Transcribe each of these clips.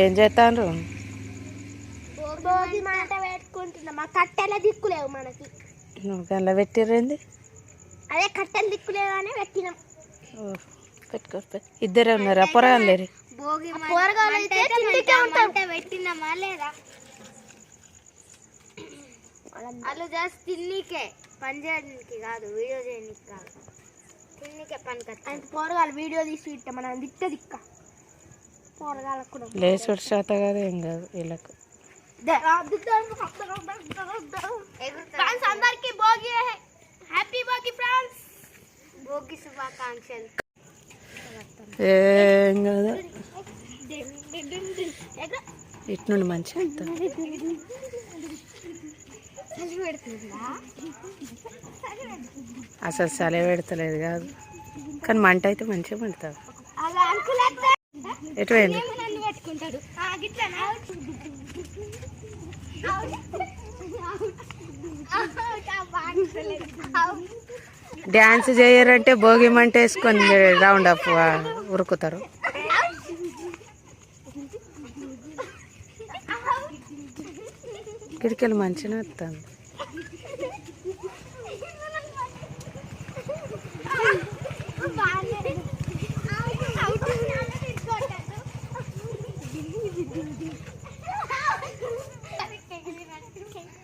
ఏం చేస్తాను? భోగి మంట పెట్టుకుంటున్నాం. మా కట్టెల దిక్కులేవు మనకి. నువ్వు గల్ల పెట్టిర్రేంది? అదే కట్టెల దిక్కులేవు అని పెట్టినాం. పెట్టుకో. ఇద్దరే ఉన్నారు, పొరగాలు లేరు. పెట్టినామా లేదా? వాళ్ళు జస్ట్ తిన్నీకే, పని చేయడానికి కాదు, వీడియో చేయడానికి కాదు, తిన్నీకే పని కట్ట. పోరగాలు వీడియో తీసి ఇట్ట మనం దిక్క పోరగాలకు కూడా లేచుడు శాత కాదు, ఏం కాదు వీళ్ళకు. అందరికి భోగి హ్యాపీ భోగి ఫ్రెండ్స్, భోగి శుభాకాంక్షలు. ఏం కాదు, ఇటు నుండి మంచిగా అసలు చలి పెడతలేదు కాదు, కానీ మంట అయితే మంచిగా పెడతాడు. ఎటు పోయింది? డ్యాన్స్ చేయరంటే భోగి మంట వేసుకొని రౌండ్ అప్ ఉరుకుతారు. కిటికీలు మంచిగా వస్తుంది.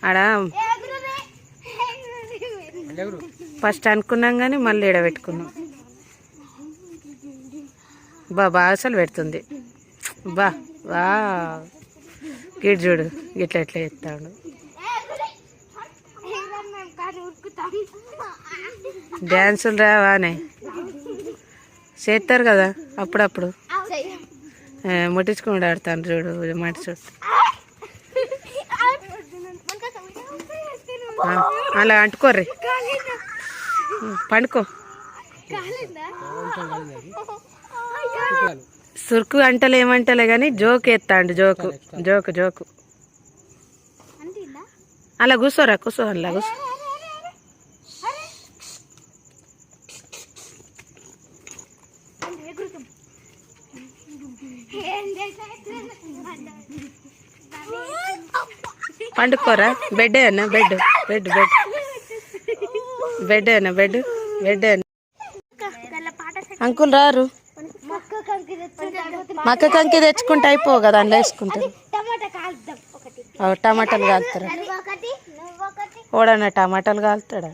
ఆడ ఫస్ట్ అనుకున్నాం కానీ మళ్ళీ ఈడ పెట్టుకున్నాం. బాగా అసలు పెడుతుంది. బా గిట్ చూడు గిట్లా ఎట్లా ఎత్తాడు. డ్యాన్సులు రావానే చేస్తారు కదా అప్పుడప్పుడు, ముట్టించుకుంటూ ఆడతాను చూడు మాట చూడు. అలా అంటుకోర్రి, పండుకో. సురుకు అంటలే ఏమంటలే కానీ జోకు ఎత్తాండు, జోకు జోకు జోకు. అలా కూర్చోరా, కూర్చో అలా కూర్చో. పండుకోరా. బెడ్ అన్నా, బెడ్ బెడ్ బెడ్ బెడ్ అన్నా, బెడ్ బెడ్ అన్న. అంకుల్ రారు, మక్క కంకి తెచ్చుకుంటే అయిపో కదా, అందులో వేసుకుంటారు. టమాటాలు కాలుతారా? ఓడన్నా టమాటాలు కాలుతాడా?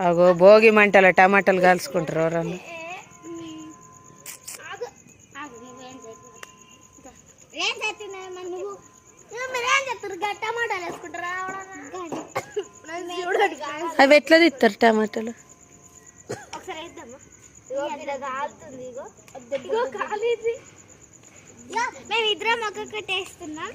అగో భోగి మంటల టమాటాలు కాల్చుకుంటారు ఎవరన్నా. అవి ఎట్లా తిస్తారు టమాటాలు? మేము ఇద్దరం ఒక్కొక్కటి వేస్తున్నాం.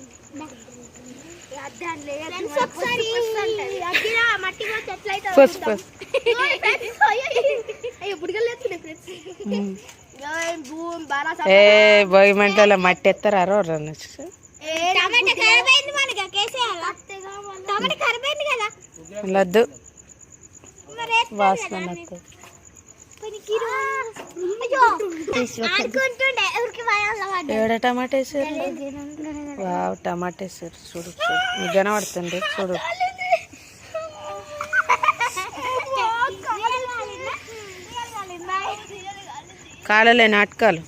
భోగి మంటలో మట్టి ఎత్తారా ఎవరన్నా? లద్దు వాసన ఏడ టమాటా వేసారు? వావ్ టమాటా వేసారు చూడు చూడు, మీకు కనబడుతుంది చూడు. కాలలే నాటకాలు.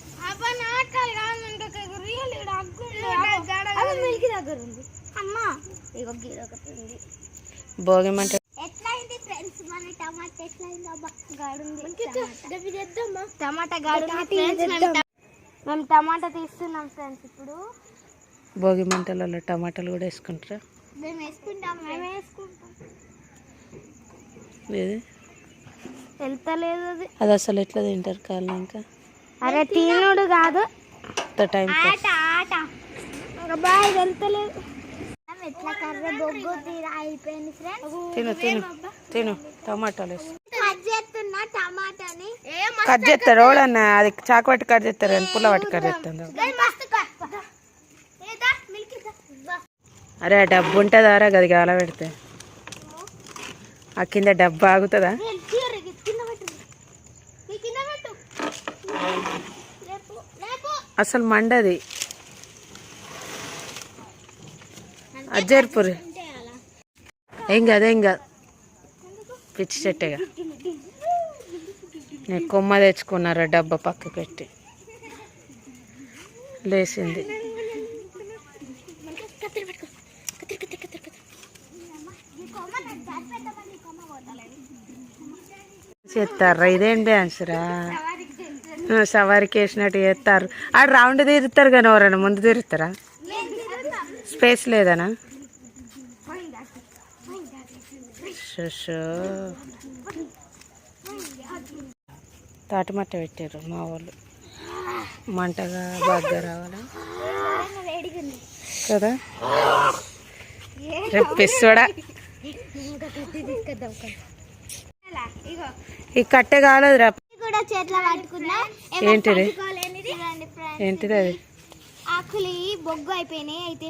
భోగి మంట మేము టమాటా తీస్తున్నాం ఫ్రెండ్స్. ఇప్పుడు భోగి మంటలలో టమాటాలు కూడా వేసుకుంటారా? మేము వేసుకుంటాం, మేము వేసుకుంటాం. వెళ్తలేదు అది, అది అసలు ఎట్లా తింటారు కాళ్ళు? ఇంకా అరే తినుడు కాదు, టైం ఆట ఆట. బాయ్ వెళ్తలేదు. ఎట్లా కర్ర బొగ్గు తీరా అయిపోయింది ఫ్రెండ్స్. తిను తిను తిను. టమాటాలు వేసి కట్ చేస్తున్నా టమాటాని. కట్ చేస్తారు ఎవడన్నా? అది చాకు పట్టి కట్ చేస్తారు, పుల్ల పట్టి కట్ చేస్తారు. అరే ఆ డబ్బు ఉంటుందారా గది గాల పెడితే ఆ కింద డబ్బు ఆగుతుందా? అసలు మండది అజ్జర్పురి ఏం కాదు పిచ్చి చెట్టేగా. నేను కొమ్మ తెచ్చుకున్నారా డబ్బా పక్క పెట్టి లేచింది. చేస్తారా ఇదేం డ్యాన్స్ రా? సవారికి వేసినట్టు చేస్తారు. ఆడ రౌండ్ తిరుగుతారు కానీ ఎవరైనా ముందు తిరుగుతారా? స్పేస్ లేదనా? షో తాటిమట్ట పెట్టారు మా వాళ్ళు. మంటగా బాగా రావాలా కదా? రేపు పిస్సోడా ఈ కట్టె కాలేదురా. ఏంటిది? ఏంటిది అది? ఆకులు బొగ్గు అయిపోయినాయి అయితే